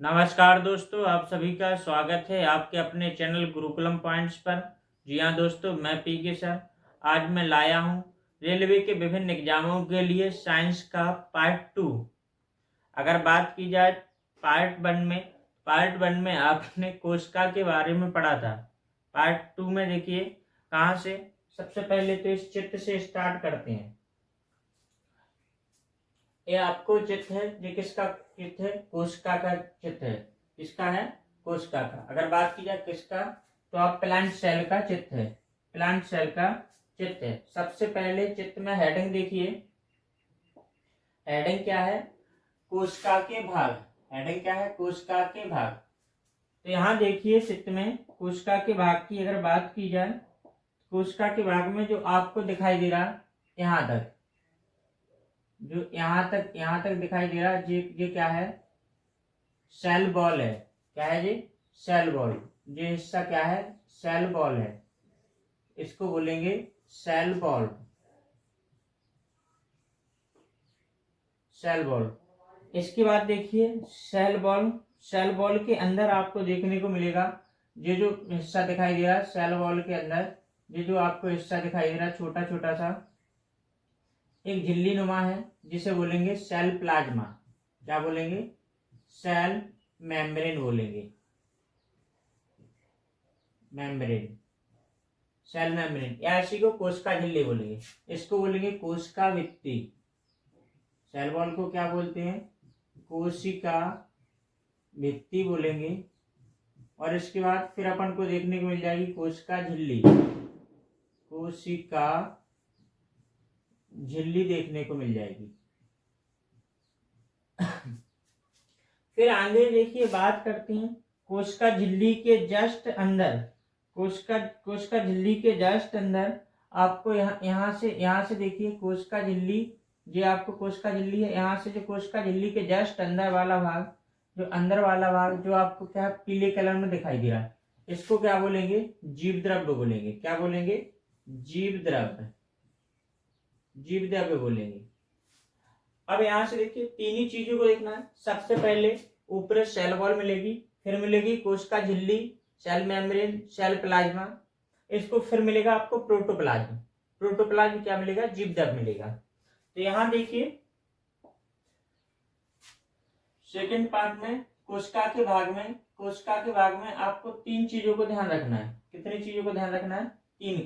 नमस्कार दोस्तों, आप सभी का स्वागत है आपके अपने चैनल गुरुकुलम पॉइंट्स पर। जी हाँ दोस्तों, मैं पीके सर। आज मैं लाया हूँ रेलवे के विभिन्न एग्जामों के लिए साइंस का पार्ट 2। अगर बात की जाए पार्ट 1 में आपने कोशिका के बारे में पढ़ा था। पार्ट 2 में देखिए कहाँ से। सबसे पहले तो इस चित्र से स्टार्ट करते हैं। ये आपको चित्र है, ये किसका चित्र है? कोशिका का चित्र है। किसका है? कोशिका का। अगर बात की जाए किसका, तो आप प्लांट सेल का चित्र है। प्लांट सेल का चित्र है। सबसे पहले चित्र में हेडिंग देखिए। हेडिंग क्या है? कोशिका के भाग। हेडिंग क्या है? कोशिका के भाग। तो यहाँ देखिए चित्र में कोशिका के भाग की अगर बात की जाए, कोशिका के भाग में जो आपको दिखाई दे रहा यहाँ तक, जो यहाँ तक दिखाई दे रहा है, ये क्या है? सेल बॉल है। क्या है जी? Cell ball. ये हिस्सा क्या है? सेल बॉल है। इसको बोलेंगे सेल बॉल। Cell ball. इसके बाद देखिए सेल बॉल। सेल बॉल के अंदर आपको देखने को मिलेगा, ये जो हिस्सा दिखाई दे रहा है सेल बॉल के अंदर, ये जो आपको हिस्सा दिखाई दे रहा है छोटा छोटा सा, एक झिल्ली नुमा है, जिसे बोलेंगे सेल प्लाज्मा। क्या बोलेंगे? सेल मेम्ब्रेन बोलेंगे। मेम्ब्रेन, सेल मेम्ब्रेन, या इसी को कोशिका झिल्ली बोलेंगे। इसको बोलेंगे कोशिका भित्ति। सेल वॉल को क्या बोलते हैं? कोशिका भित्ति बोलेंगे। और इसके बाद फिर अपन को देखने को मिल जाएगी कोशिका झिल्ली। कोशिका झिल्ली देखने को मिल जाएगी। फिर आगे देखिए बात करते हैं कोशिका झिल्ली के जस्ट अंदर। कोशिका झिल्ली के जस्ट अंदर आपको यहाँ से देखिए कोशिका झिल्ली, जो आपको कोशिका झिल्ली है, यहाँ से जो कोशिका झिल्ली के जस्ट अंदर वाला भाग, जो आपको क्या पीले कलर में दिखाई दे रहा है, इसको क्या बोलेंगे? जीवद्रव्य बोलेंगे। क्या बोलेंगे? जीवद्रव्य। जीवद्रव्य बोलेंगे। अब यहाँ से देखिए तीन ही चीजों को देखना है। सबसे पहले ऊपर सेल वॉल मिलेगी, फिर मिलेगी कोशिका झिल्ली, सेल मेम्ब्रेन, सेल प्लाज्मा। इसको फिर मिलेगा आपको प्रोटोप्लाज्म। प्रोटोप्लाज्म क्या मिलेगा? जीवद्रव्य मिलेगा। तो यहाँ देखिए सेकंड पार्ट में कोशिका के भाग में आपको तीन चीजों को ध्यान रखना है। कितनी चीजों को ध्यान रखना है? तीन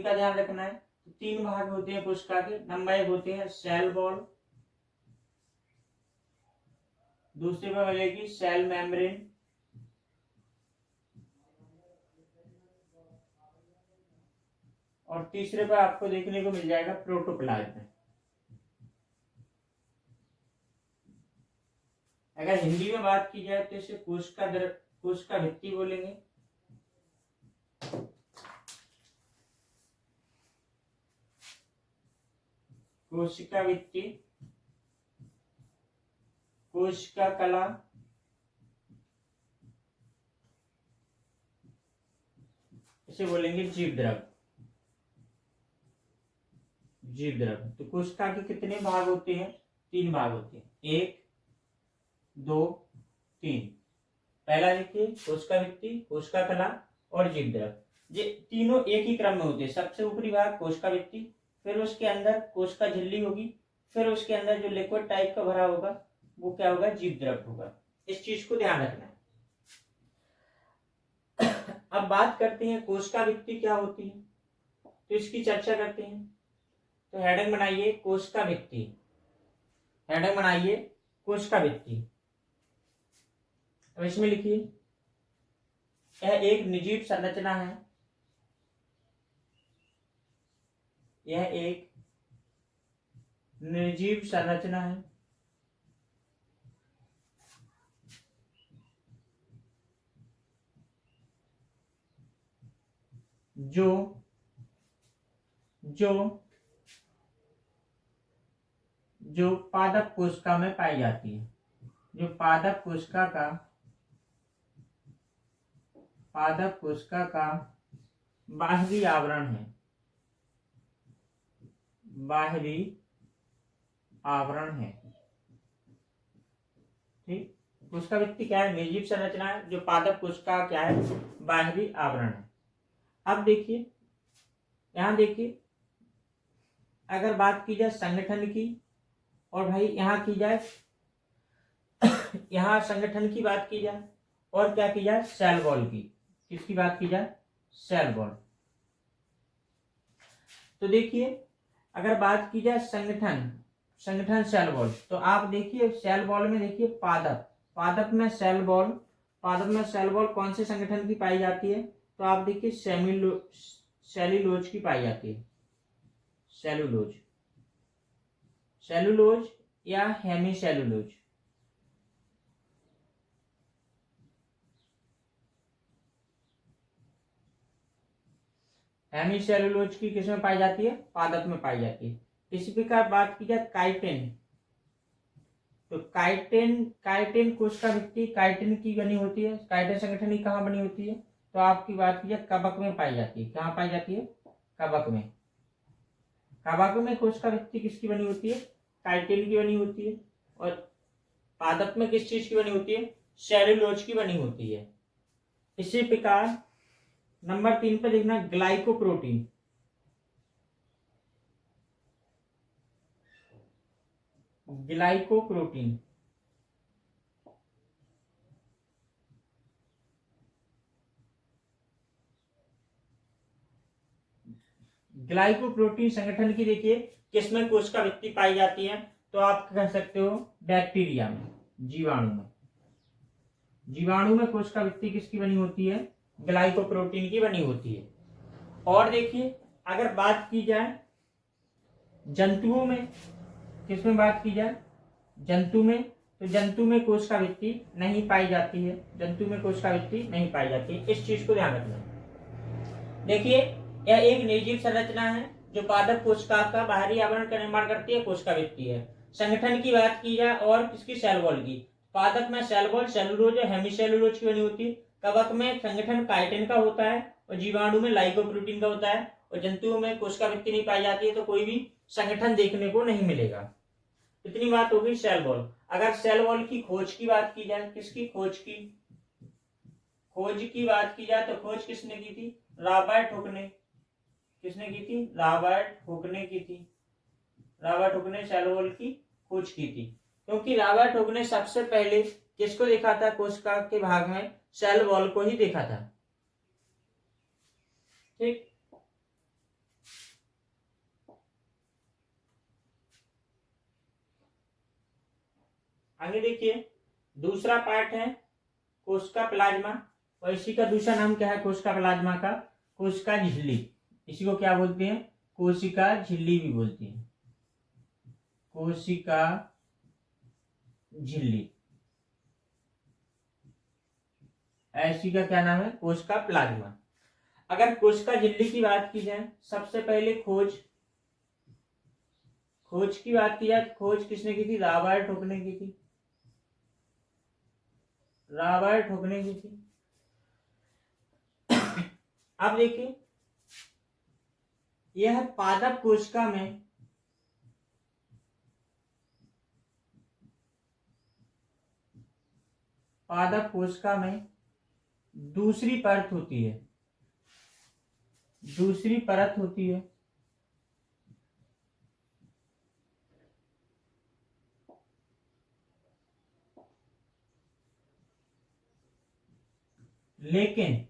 का ध्यान रखना है। तो तीन भाग होते हैं कोशिका के। नंबर एक होते हैं सेल वॉल, दूसरे में मिलेगी सेल मेम्ब्रेन, और तीसरे पर आपको देखने को मिल जाएगा प्रोटोप्लाज्म। अगर हिंदी में बात की जाए तो इसे कोशिका भित्ति बोलेंगे। कोशिका भित्ति, कोशिका कला, इसे बोलेंगे जीवद्रव्य। तो कोशिका के कितने भाग होते हैं? तीन भाग होते हैं। 1, 2, 3। पहला देखिए कोशिका भित्ति, कोशिका कला और जीवद्रव्य। ये तीनों एक ही क्रम में होते हैं। सबसे ऊपरी भाग कोशिका भित्ति, फिर उसके अंदर कोशिका झिल्ली होगी, फिर उसके अंदर जो लिक्विड टाइप का भरा होगा वो क्या होगा? जीवद्रव्य होगा। इस चीज को ध्यान रखना है। अब बात करते हैं कोशिका भित्ति क्या होती है, तो इसकी चर्चा करते हैं। तो हेडिंग बनाइए कोशिका भित्ति। हेडिंग बनाइए कोशिका भित्ति। अब इसमें लिखिए यह एक निर्जीव संरचना है। यह एक निर्जीव संरचना है जो पादप कोशिका में पाई जाती है। जो पादप कोशिका का बाहरी आवरण है। बाहरी आवरण है। ठीक, कोशिका भित्ति क्या है? निर्जीव संरचना है जो पादप कोशिका क्या है? बाहरी आवरण है। अब देखिए, यहाँ देखिए, अगर बात की जाए संगठन की, और भाई यहाँ की जाए, यहाँ संगठन की बात की जाए, और क्या की जाए? सेल वॉल की। किसकी बात की जाए? Cell wall. तो देखिए, अगर बात की जाए संगठन सेल वॉल, तो आप देखिए सेल वॉल में देखिए पादप में सेल वॉल कौन से संगठन की पाई जाती है? तो आप देखिए सेल्यूलोज की पाई जाती है। सेलुलोज या हेमीसेलुलोज। हेमीसेलुलोज की किसमें पाई जाती है? पादप में पाई जाती है। इसी प्रकार बात की जाए काइटिन, तो काइटिन कोशिका भित्ति काइटिन की बनी होती है। काइटिन संगठन की कहाँ बनी होती है? तो आपकी बात की जाए कवक में पाई जाती है। कहाँ पाई जाती है? कवक में। कवक में कोशिका भित्ति किसकी बनी होती है? काइटिन की बनी होती है। और पादप में किस चीज की बनी होती है? सेलुलोज की बनी होती है। इसी प्रकार नंबर 3 पे देखना ग्लाइकोप्रोटीन। ग्लाइकोप्रोटीन ग्लाइकोप्रोटीन संगठन की देखिए किसमें कोशिका भित्ति पाई जाती है? तो आप कह सकते हो बैक्टीरिया में, जीवाणु में कोशिका भित्ति किसकी बनी होती है? ग्लाइकोप्रोटीन की बनी होती है। और देखिए, अगर बात की जाए जंतुओं में, किसमें बात की जाए? जंतु में, तो जंतु में कोशिका भित्ति नहीं पाई जाती है। इस चीज को ध्यान रखना। देखिए, यह एक निर्जीव संरचना है जो पादप कोशिका का बाहरी आवरण का निर्माण करती है, कोशिका भित्ति है। संगठन की बात की जाए और किसकी? सेल वॉल की। पादप में सेल वॉल सेलुलोज और हेमीसेलुलोज की बनी होती है। कवक में संगठन काइटिन का होता है और जीवाणु में लाइकोप्रोटीन का होता है। और जंतुओं में कोशिका भित्ति नहीं पाई जाती है, तो कोई भी संगठन देखने को नहीं मिलेगा। इतनी बात होगी सेल वॉल। अगर सेल वॉल की खोज की बात की जाए, किसकी खोज की बात की जाए, तो खोज किसने की थी? रॉबर्ट हुक ने। किसने की थी? रॉबर्ट हुक ने की थी। रॉबर्ट हुक ने सेल वॉल की खोज की थी, क्योंकि रॉबर्ट हुक ने सबसे पहले किसको देखा था? कोशिका के भाग में सेल वॉल को ही देखा था। ठीक, आगे देखिए, दूसरा पार्ट है कोशिका प्लाज्मा, और इसी का दूसरा नाम क्या है कोशिका प्लाज्मा का? कोशिका झिल्ली। इसी को क्या बोलते हैं? कोशिका झिल्ली भी बोलते हैं। कोशिका झिल्ली, ऐसी का क्या नाम है? कोशिका प्लाज्मा। अगर कोशिका झिल्ली की बात की जाए, सबसे पहले खोज की बात की जाए, खोज किसने की थी? रॉबर्ट हुक ने की थी। अब देखिए, यह पादप कोशिका में दूसरी परत होती है। लेकिन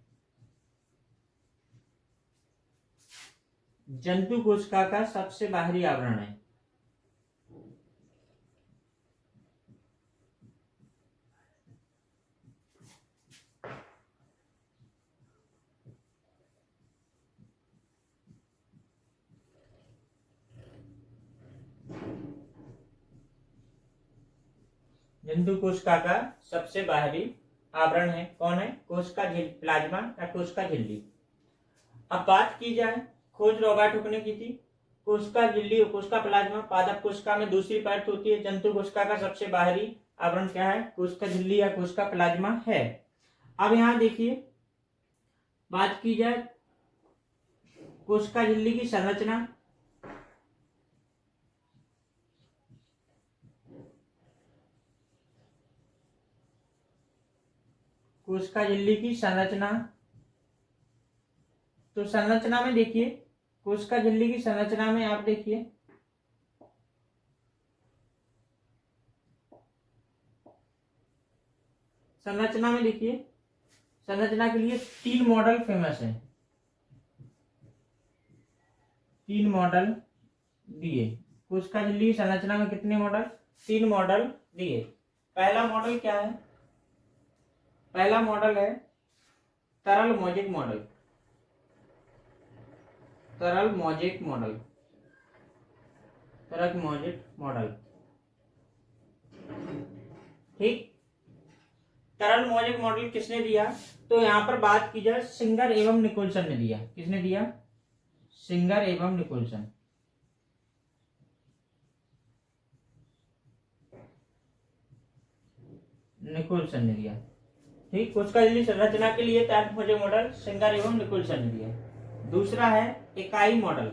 जंतु कोशिका का सबसे बाहरी आवरण है। जंतु कोशिका का सबसे बाहरी आवरण है, कौन है? कोशिका प्लाज्मा या कोशिका झिल्ली। अब बात की जाए, खोज रॉबर्ट हुक ने की थी। कोशिका झिल्ली और कोशिका प्लाज्मा पादप कोशिका में दूसरी परत होती है। जंतु कोशिका का सबसे बाहरी आवरण क्या है? कोशिका झिल्ली या कोशिका प्लाज्मा है। अब यहाँ देखिए, बात की जाए कोशिका झिल्ली की संरचना, कोशिका झिल्ली की संरचना। तो संरचना में देखिए, कोशिका झिल्ली की संरचना में आप देखिए, संरचना में देखिए, संरचना के लिए 3 मॉडल फेमस है। 3 मॉडल दिए कोशिका झिल्ली की संरचना में। कितने मॉडल? 3 मॉडल दिए। पहला मॉडल क्या है? पहला मॉडल है तरल मौजिक मॉडल। तरल मौजिक मॉडल, तरल मौजिक मॉडल, ठीक। तरल मौजिक मॉडल किसने दिया? तो यहां पर बात की जाए, सिंगर एवं निकोलसन ने दिया। किसने दिया? सिंगर एवं निकोलसन। निकोलसन ने दिया, ठीक। कोशिका झिल्ली संरचना के लिए तरल मौजिक मॉडल सिंगर एवं निकोलसन ने दिया। दूसरा है इकाई मॉडल।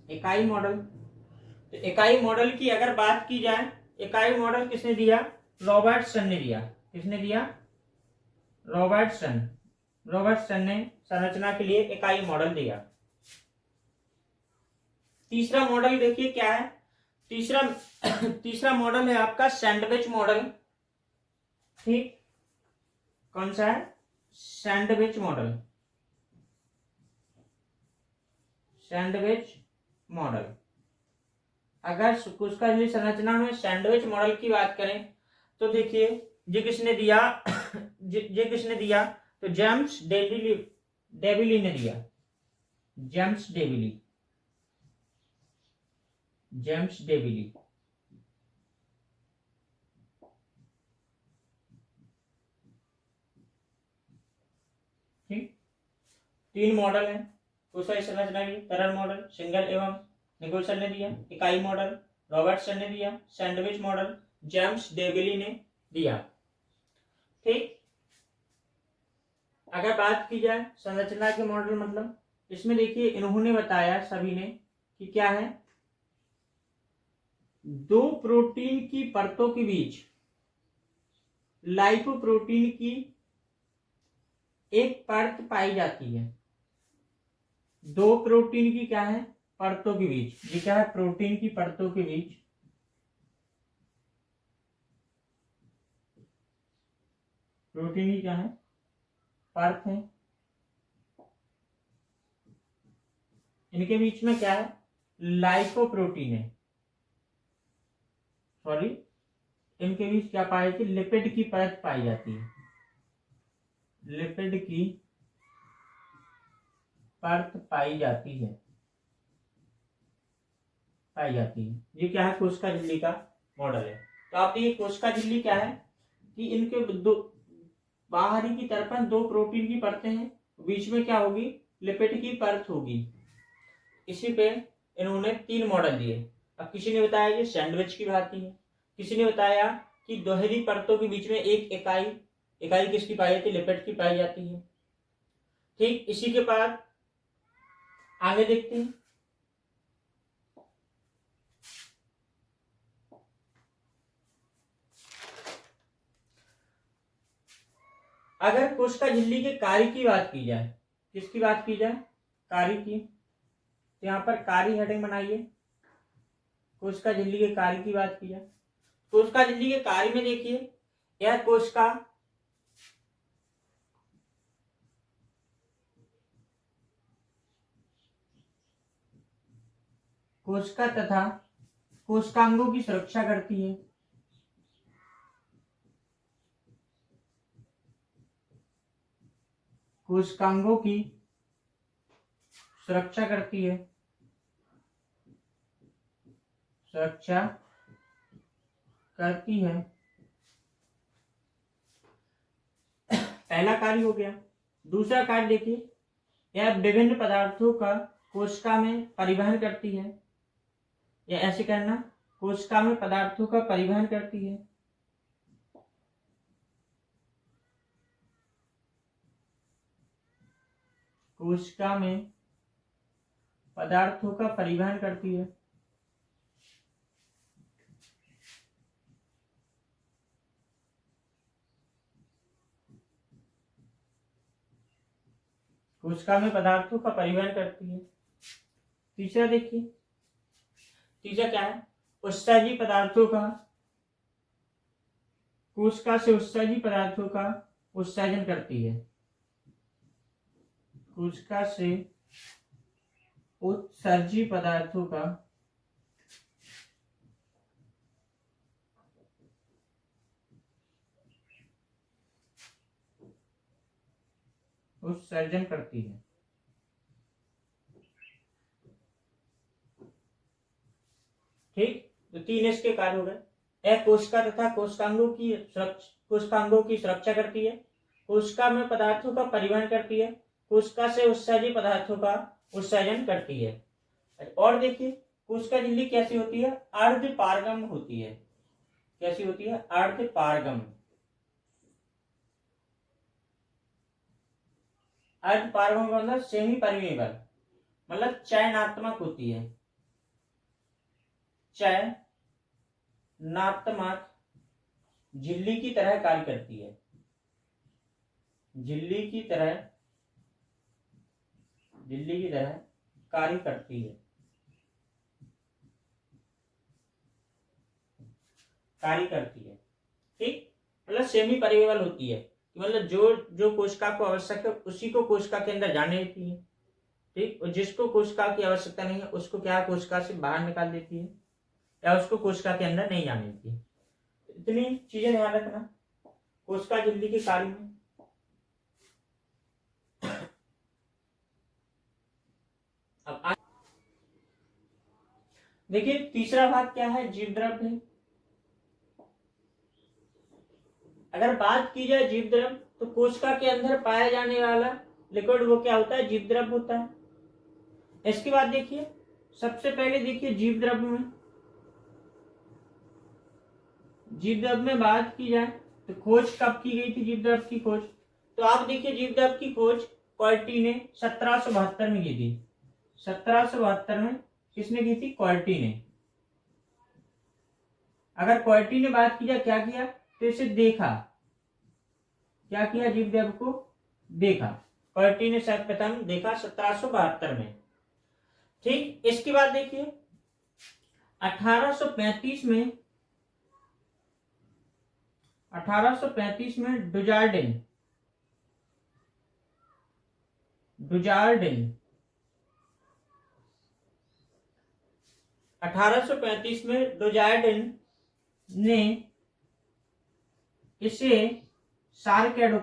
इकाई मॉडल, तो इकाई मॉडल की अगर बात की जाए, इकाई मॉडल किसने दिया? रॉबर्टसन ने दिया। किसने दिया? रॉबर्टसन। रॉबर्टसन ने संरचना के लिए इकाई मॉडल दिया। तीसरा मॉडल देखिए क्या है। तीसरा तीसरा मॉडल है आपका सैंडविच मॉडल, ठीक। कौन सा है? Sandwich model. Sandwich model. अगर कोशिका झिल्ली संरचना में सैंडविच मॉडल की बात करें तो देखिए, ये किसने दिया? ये किसने दिया? तो जेम्स डेविली ने दिया। जेम्स डेविली, जेम्स डेविली, ठीक। 3 मॉडल है कोशिका संरचना की। तरल मॉडल सिंगल एवं निकोलसन ने दिया। इकाई मॉडल रॉबर्टसन ने दिया। सैंडविच मॉडल जेम्स डेविली ने दिया, ठीक। अगर बात की जाए संरचना के मॉडल, मतलब इसमें देखिए इन्होंने बताया सभी ने कि क्या है, 2 प्रोटीन की परतों के बीच लाइपोप्रोटीन की एक परत पाई जाती है। 2 प्रोटीन की क्या है? परतों के बीच। ये क्या है? प्रोटीन की परतों के बीच, प्रोटीन की क्या है? परत है। इनके बीच में क्या है? लाइपोप्रोटीन है। सॉरी, इनके बीच क्या पाई जाती? लिपिड की परत पाई जाती है। लिपिड की परत पाई जाती है, पाई जाती है। ये क्या है? कोशिका झिल्ली का मॉडल है। तो आप देखिए कोशिका झिल्ली क्या है कि इनके दो बाहरी की तरफ 2 प्रोटीन की परतें हैं, बीच में क्या होगी? लिपिड की परत होगी। इसी पे इन्होंने 3 मॉडल दिए। अब किसी ने बताया ये सैंडविच की भांति है, किसी ने बताया कि दोहरी परतों के बीच में एक इकाई, इकाई किसकी पाई जाती है? लिपिड की पाई जाती है, ठीक। इसी के बाद आगे देखते हैं। अगर कोशिका झिल्ली के कार्य की बात की जाए, किसकी बात की जाए? कार्य की। तो यहाँ पर कार्य हेडिंग बनाइए। कोशिका झिल्ली के कार्य की बात की जाए, कोशिका झिल्ली के कार्य में देखिए, यह कोशिका कोशिका तथा कोशिकांगों की सुरक्षा करती है। कोशिकांगों की सुरक्षा करती है, सुरक्षा करती है। पहला कार्य हो गया। दूसरा कार्य देखिए, यह विभिन्न पदार्थों का कोशिका में परिवहन करती है। या ऐसे करना, कोशिका में पदार्थों का परिवहन करती है। कोशिका में पदार्थों का परिवहन करती है। कोशिका में पदार्थों का परिवहन करती है। तीसरा देखिए, तीसरा क्या है, उत्सर्जी पदार्थों का, कोशिका से उत्सर्जी पदार्थों का उत्सर्जन करती है। कोशिका से उत्सर्जी पदार्थों का उत्सर्जन करती है। ठीक, तो तीन इसके कार्य हो गए। एक कोशिका तथा कोशिकांगों की सुरक्षा करती है, कोशिका में पदार्थों का परिवहन करती है, कोशिका से उत्सर्जी पदार्थों का उत्सर्जन करती है। और देखिए कोशिका झिल्ली कैसी होती है, अर्धपारगम होती है। कैसी होती है, अर्धपारगम। अर्धपारगम का मतलब सेमी परमेबल, मतलब चयनात्मक होती है। चयनात्मक झिल्ली की तरह कार्य करती है। झिल्ली की तरह कार्य करती है। ठीक, मतलब सेमी परमेबल होती है, मतलब जो कोशिका को आवश्यक है उसी को कोशिका के अंदर जाने देती है। ठीक, और जिसको कोशिका की आवश्यकता नहीं है उसको क्या कोशिका से बाहर निकाल देती है, या उसको कोशिका के अंदर नहीं जाने देती है। इतनी चीजें ध्यान रखना कोशिका झिल्ली के कार्य में। अब देखिए तीसरा भाग क्या है, जीवद्रव्य। अगर बात की जाए जीवद्रव्य तो कोशिका के अंदर पाया जाने वाला लिक्विड वो क्या होता है, जीवद्रव्य होता है। इसके बाद देखिए, सबसे पहले देखिए जीवद्रव्य में बात की जाए तो खोज कब की गई थी जीवद्रव्य की खोज, तो आप देखिए जीवद्रव्य की खोज क्वार्टी ने 1772 में की थी। 1772 में किसने की थी, क्वार्टी ने। अगर क्वार्टी ने बात की जाए क्या किया, तो इसे देखा, क्या किया, जीवद्रव्य को देखा। क्वार्टी ने सर्वप्रथम देखा 1772 में। ठीक, इसके बाद देखिए 1835 में डुजार्डिन 1835 में डुजार्डिन ने इसे सारकैडो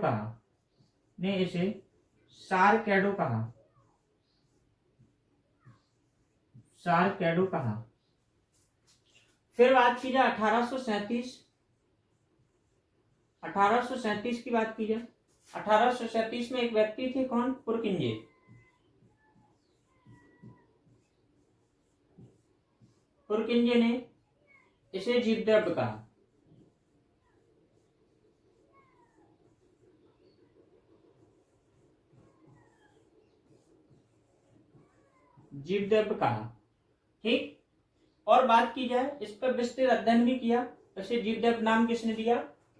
कहा। फिर बात की जाए 1837 की बात की जाए, 1837 में एक व्यक्ति थे, कौन, पुरकिंजे ने इसे जीवद्रव्य कहा। ठीक, और बात की जाए इस पर विस्तृत अध्ययन भी किया, इसे जीवद्रव्य नाम किसने दिया,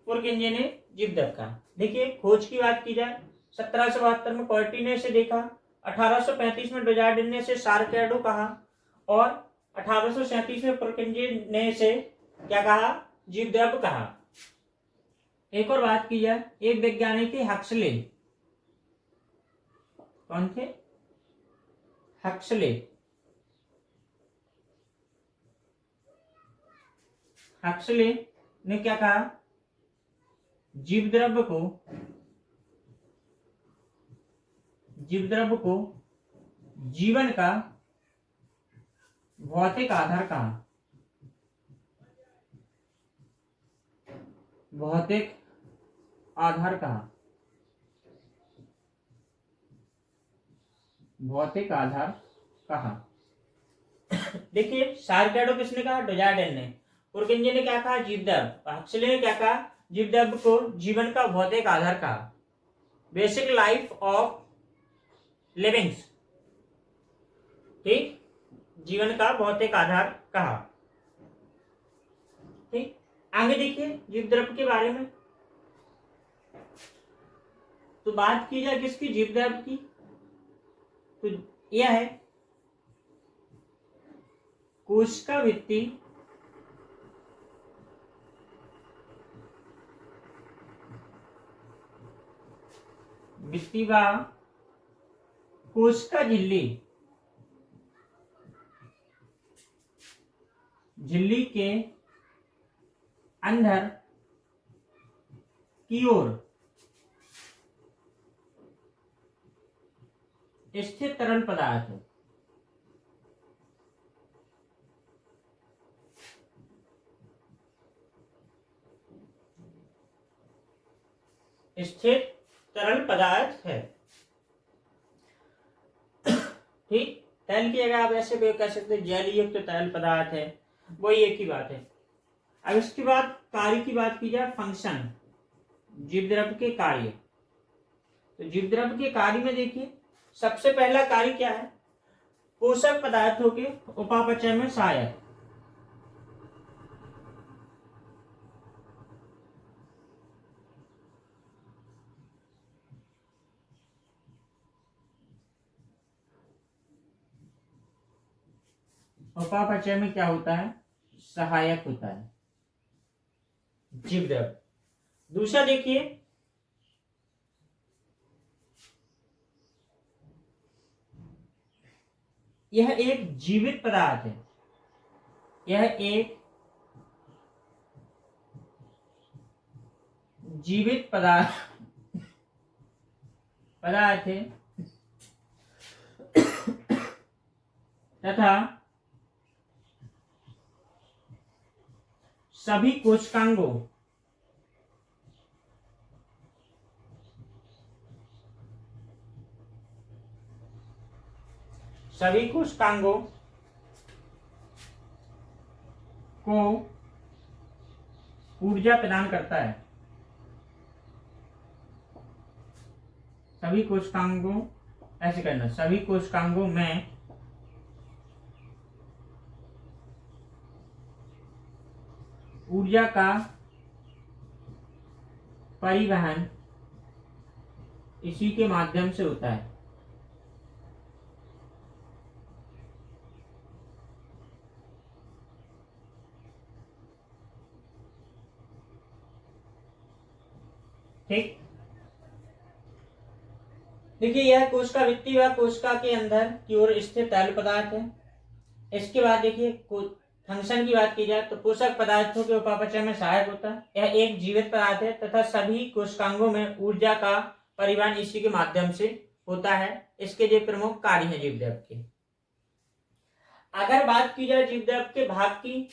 पुरकिंजे ने जीवद्रव्य कहा। देखिए खोज की बात की जाए 1772 में क्वार्टी ने इसे देखा, 1835 में डुजार्डिन ने इसे सारकैडो कहा, और 1837 में पुरकिंजे ने इसे क्या कहा, जीवद्रव्य कहा। एक और बात की जाए, एक वैज्ञानिक थे हक्सले। कौन थे, हक्सले ने क्या कहा, जीवद्रव्य को जीवन का भौतिक आधार कहा। देखिए सारकैडो किसने कहा, डुजार्डिन ने। पुरकिंजे ने क्या कहा, जीवद्रव्य। हक्सले ने क्या कहा, जीवद्रव्य को जीवन का भौतिक आधार कहा, बेसिक लाइफ ऑफ लिविंग्स। ठीक, जीवन का भौतिक आधार कहा। ठीक, आगे देखिए जीवद्रव्य के बारे में, तो बात की जाए किसकी, जीवद्रव्य की, तो यह है कोशिका भित्ति व कोशिका झिल्ली के अंदर की ओर स्थित तरल पदार्थ है। ठीक, तरल की जगह आप ऐसे भी कह सकते हैं जल युक्त तरल पदार्थ है, वही एक ही बात है। अब इसके बाद कार्य की बात की जाए, फंक्शन, जीवद्रव्य के कार्य। तो जीवद्रव्य के कार्य में देखिए सबसे पहला कार्य क्या है, पोषक पदार्थों के उपापचय में सहायक। उपापचय में क्या होता है, सहायक होता है जीवद्रव्य। दूसरा देखिए, यह एक जीवित पदार्थ है, यह एक जीवित पदार्थ है तथा सभी कोशिकांगों को ऊर्जा प्रदान करता है। सभी कोशिकांगों, ऐसे करना, सभी कोशिकांगों में ऊर्जा का परिवहन इसी के माध्यम से होता है। ठीक, देखिए यह कोशिका भित्ति व कोशिका के अंदर की ओर स्थित तरल पदार्थ है। इसके बाद देखिए फंक्शन की बात की जाए तो पोषक पदार्थों के उपापचय में सहायक होता है। यह एक जीवित पदार्थ है तथा सभी कोशिकांगों में ऊर्जा का परिवहन इसी के माध्यम से होता है। इसके जो प्रमुख कार्य हैं जीवद्रव्य के। अगर बात की जाए जीवद्रव्य के भाग की,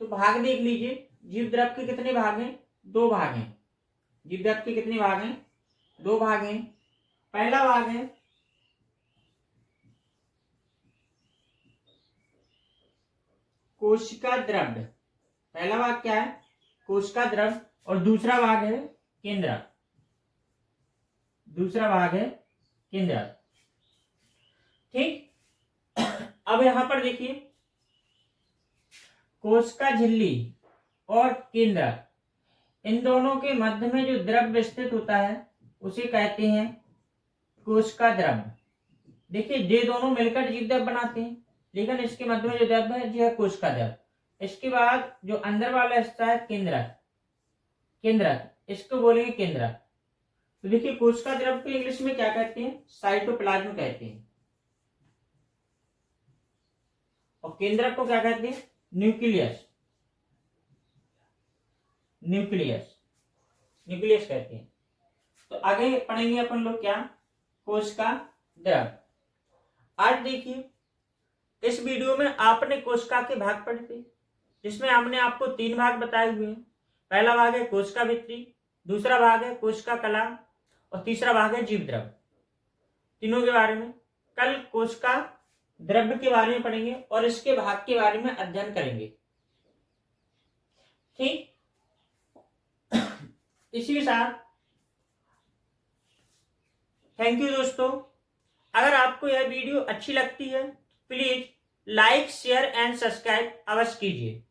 तो भाग देख लीजिए, जीवद्रव्य के कितने भाग हैं, 2 भाग हैं। जीवद्रव्य के कितने भाग हैं, 2 भाग हैं। पहला भाग है कोशिका द्रव्य, पहला भाग क्या है, कोशिका द्रव्य, और दूसरा भाग है केंद्रक, दूसरा भाग है केंद्रक। ठीक, अब यहां पर देखिए कोशिका झिल्ली और केंद्रक, इन दोनों के मध्य में जो द्रव्य स्थित होता है उसे कहते हैं कोशिका द्रव्य। देखिए ये दोनों मिलकर जीवद्रव्य बनाते हैं, लेकिन इसके मध्य में जो द्रव्य है जो है कोशिका द्रव्य। इसके बाद जो अंदर वाला हिस्सा है केंद्रक, इसको बोलेंगे केंद्रक। तो देखिए कोशिका द्रव्य को इंग्लिश में क्या कहते हैं, साइटोप्लाज्म कहते हैं, और केंद्रक को क्या कहते हैं, न्यूक्लियस कहते हैं। तो आगे पढ़ेंगे अपन लोग क्या, कोशिका द्रव्य। आज देखिए इस वीडियो में आपने कोशिका के भाग पढ़े थे, जिसमें हमने आपको 3 भाग बताए हुए हैं। पहला भाग है कोशिका भित्ति, दूसरा भाग है कोशिका कला, और तीसरा भाग है जीवद्रव्य। तीनों के बारे में कल कोशिका द्रव्य के बारे में पढ़ेंगे और इसके भाग के बारे में अध्ययन करेंगे। ठीक, इसी के साथ थैंक यू दोस्तों। अगर आपको यह वीडियो अच्छी लगती है please like, share and subscribe अवश्य कीजिए।